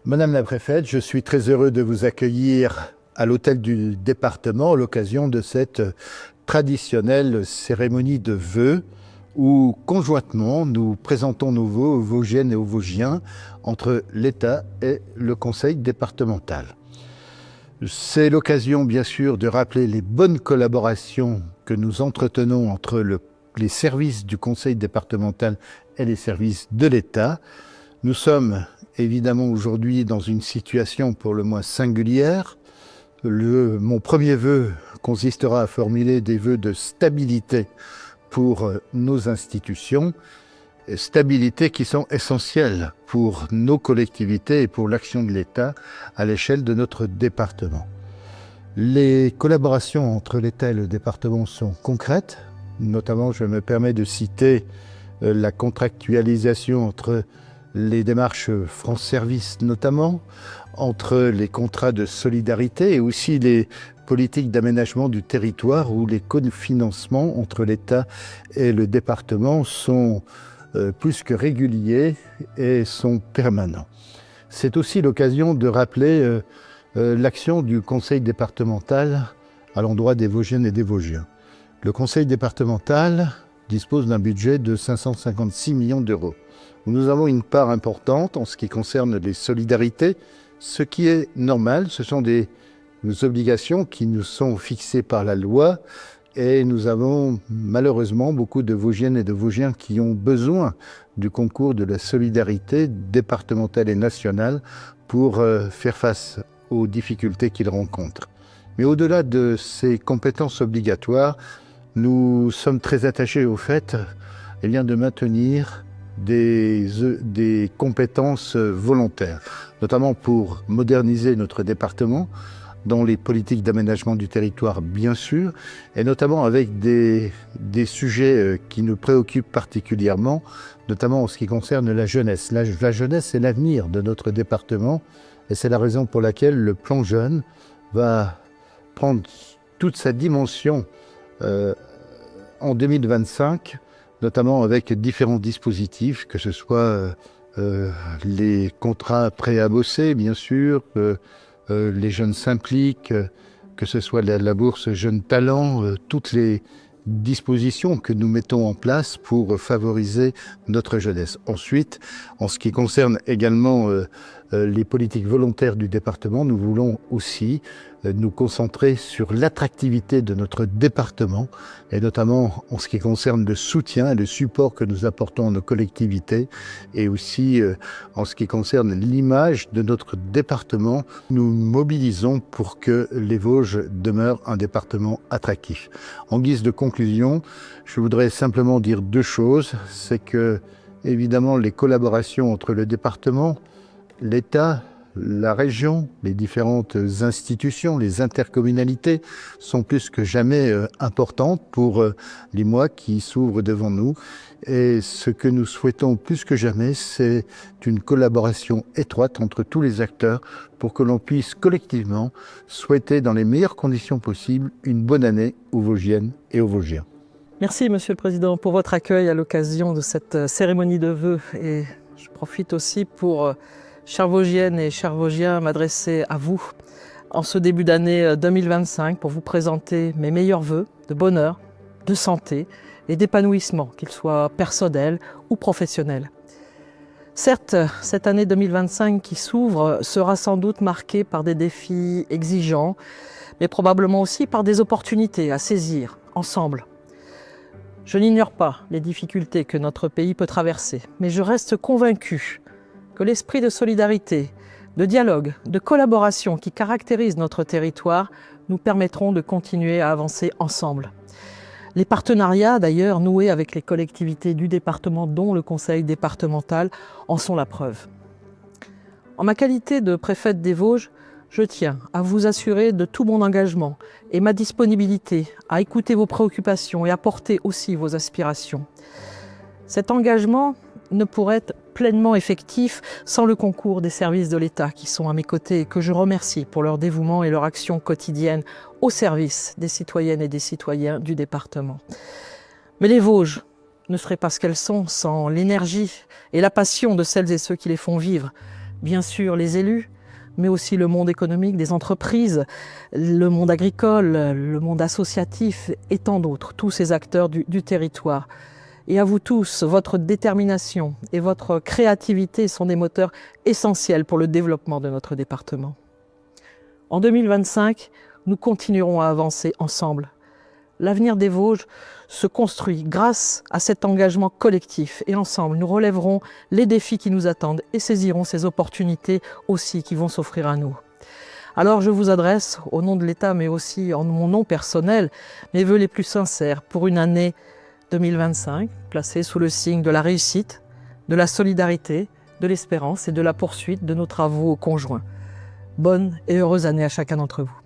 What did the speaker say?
Madame la préfète, je suis très heureux de vous accueillir à l'hôtel du département à l'occasion de cette traditionnelle cérémonie de vœux où conjointement nous présentons nos vœux aux Vosgiennes et aux Vosgiens entre l'État et le conseil départemental. C'est l'occasion bien sûr de rappeler les bonnes collaborations que nous entretenons entre les services du conseil départemental et les services de l'État. Nous sommes évidemment aujourd'hui dans une situation pour le moins singulière. Mon premier vœu consistera à formuler des vœux de stabilité pour nos institutions, stabilité qui sont essentielles pour nos collectivités et pour l'action de l'État à l'échelle de notre département. Les collaborations entre l'État et le département sont concrètes, notamment je me permets de citer la contractualisation entre les démarches France Service notamment, entre les contrats de solidarité et aussi les politiques d'aménagement du territoire où les cofinancements entre l'État et le département sont plus que réguliers et sont permanents. C'est aussi l'occasion de rappeler l'action du conseil départemental à l'endroit des Vosgiennes et des Vosgiens. Le conseil départemental dispose d'un budget de 556 millions d'euros. Nous avons une part importante en ce qui concerne les solidarités, ce qui est normal, ce sont des obligations qui nous sont fixées par la loi et nous avons malheureusement beaucoup de Vosgiennes et de Vosgiens qui ont besoin du concours de la solidarité départementale et nationale pour faire face aux difficultés qu'ils rencontrent. Mais au-delà de ces compétences obligatoires, nous sommes très attachés au fait de maintenir des compétences volontaires, notamment pour moderniser notre département dans les politiques d'aménagement du territoire bien sûr, et notamment avec des sujets qui nous préoccupent particulièrement, notamment en ce qui concerne la jeunesse. La jeunesse est l'avenir de notre département et c'est la raison pour laquelle le plan jeune va prendre toute sa dimension en 2025, notamment avec différents dispositifs, que ce soit les contrats prêts à bosser, bien sûr, les jeunes s'impliquent, que ce soit la bourse Jeunes Talents, toutes les dispositions que nous mettons en place pour favoriser notre jeunesse. Ensuite, en ce qui concerne également les politiques volontaires du département, nous voulons aussi nous concentrer sur l'attractivité de notre département et notamment en ce qui concerne le soutien et le support que nous apportons à nos collectivités et aussi en ce qui concerne l'image de notre département. Nous mobilisons pour que les Vosges demeurent un département attractif. En guise de conclusion, je voudrais simplement dire deux choses. C'est que, évidemment, les collaborations entre le département, l'État, la région, les différentes institutions, les intercommunalités sont plus que jamais importantes pour les mois qui s'ouvrent devant nous. Et ce que nous souhaitons plus que jamais, c'est une collaboration étroite entre tous les acteurs pour que l'on puisse collectivement souhaiter dans les meilleures conditions possibles une bonne année aux Vosgiennes et aux Vosgiens. Merci Monsieur le Président pour votre accueil à l'occasion de cette cérémonie de vœux. Et je profite aussi pour, chères Vosgiennes et chers Vosgiens, m'adresser à vous en ce début d'année 2025 pour vous présenter mes meilleurs vœux de bonheur, de santé et d'épanouissement, qu'ils soient personnels ou professionnels. Certes, cette année 2025 qui s'ouvre sera sans doute marquée par des défis exigeants, mais probablement aussi par des opportunités à saisir ensemble. Je n'ignore pas les difficultés que notre pays peut traverser, mais je reste convaincu que l'esprit de solidarité, de dialogue, de collaboration qui caractérise notre territoire nous permettront de continuer à avancer ensemble. Les partenariats d'ailleurs noués avec les collectivités du département, dont le conseil départemental, en sont la preuve. En ma qualité de préfète des Vosges, je tiens à vous assurer de tout mon engagement et ma disponibilité à écouter vos préoccupations et à porter aussi vos aspirations. Cet engagement ne pourrait être pleinement effectif sans le concours des services de l'État qui sont à mes côtés et que je remercie pour leur dévouement et leur action quotidienne au service des citoyennes et des citoyens du département. Mais les Vosges ne seraient pas ce qu'elles sont sans l'énergie et la passion de celles et ceux qui les font vivre. bien sûr les élus, mais aussi le monde économique, des entreprises, le monde agricole, le monde associatif et tant d'autres, tous ces acteurs du territoire. Et à vous tous, votre détermination et votre créativité sont des moteurs essentiels pour le développement de notre département. En 2025, nous continuerons à avancer ensemble. L'avenir des Vosges se construit grâce à cet engagement collectif et ensemble, nous relèverons les défis qui nous attendent et saisirons ces opportunités aussi qui vont s'offrir à nous. Alors je vous adresse, au nom de l'État, mais aussi en mon nom personnel, mes vœux les plus sincères pour une année 2025, placée sous le signe de la réussite, de la solidarité, de l'espérance et de la poursuite de nos travaux conjoints. Bonne et heureuse année à chacun d'entre vous.